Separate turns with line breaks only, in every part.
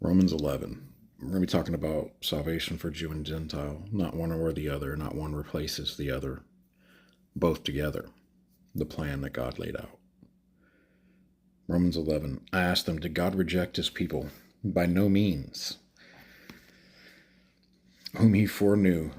Romans 11. We're going to be talking about salvation for Jew and Gentile, not one or the other, not one replaces the other, both together, the plan that God laid out. Romans 11. I asked them, did God reject his people? By no means. Whom he foreknew.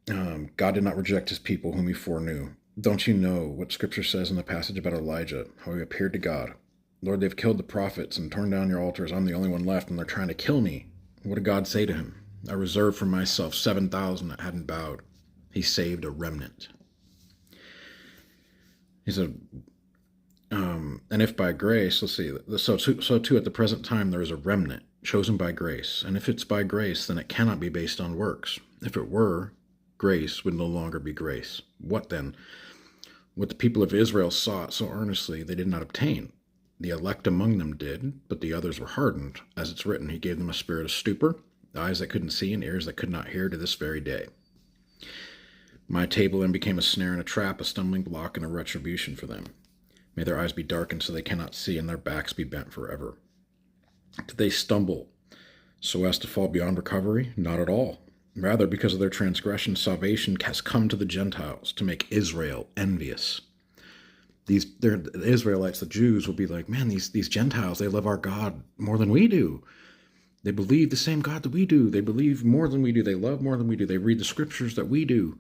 God did not reject his people whom he foreknew. Don't you know what Scripture says in the passage about Elijah, how he appeared to God? Lord, they've killed the prophets and torn down your altars. I'm the only one left, and they're trying to kill me. What did God say to him? I reserved for myself 7,000 that hadn't bowed. He saved a remnant. He said, and if by grace, let's see, so too at the present time there is a remnant chosen by grace. And if it's by grace, then it cannot be based on works. If it were, grace would no longer be grace. What then? What the people of Israel sought so earnestly they did not obtain. The elect among them did, but the others were hardened. As it's written, he gave them a spirit of stupor, eyes that couldn't see and ears that could not hear to this very day. My table then became a snare and a trap, a stumbling block and a retribution for them. May their eyes be darkened so they cannot see, and their backs be bent forever. Did they stumble so as to fall beyond recovery? Not at all. Rather, because of their transgression, salvation has come to the Gentiles to make Israel envious. The Israelites, the Jews, will be like, man, these Gentiles, they love our God more than we do. They believe the same God that we do. They believe more than we do. They love more than we do. They read the scriptures that we do.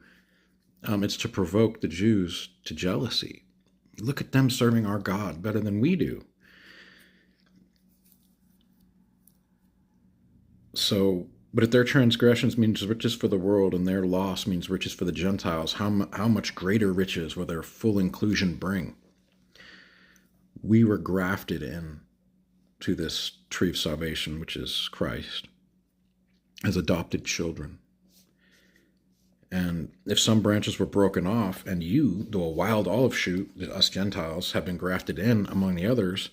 It's to provoke the Jews to jealousy. Look at them serving our God better than we do. So, but if their transgressions means riches for the world and their loss means riches for the Gentiles, how much greater riches will their full inclusion bring? We were grafted in to this tree of salvation, which is Christ, as adopted children. And if some branches were broken off, and you, though a wild olive shoot, us Gentiles, have been grafted in among the others,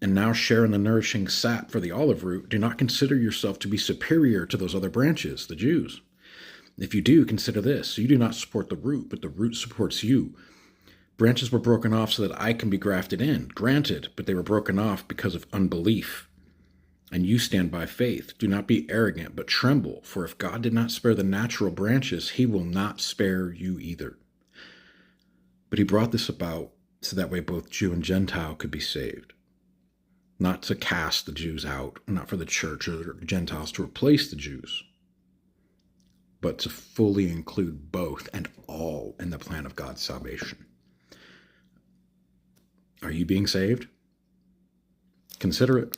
and now share in the nourishing sap for the olive root, do not consider yourself to be superior to those other branches, the Jews. If you do, consider this. You do not support the root, but the root supports you. Branches were broken off so that I can be grafted in. Granted, but they were broken off because of unbelief. And you stand by faith. Do not be arrogant, but tremble. For if God did not spare the natural branches, he will not spare you either. But he brought this about so that way both Jew and Gentile could be saved. Not to cast the Jews out, not for the church or the Gentiles to replace the Jews, but to fully include both and all in the plan of God's salvation. Are you being saved? Consider it.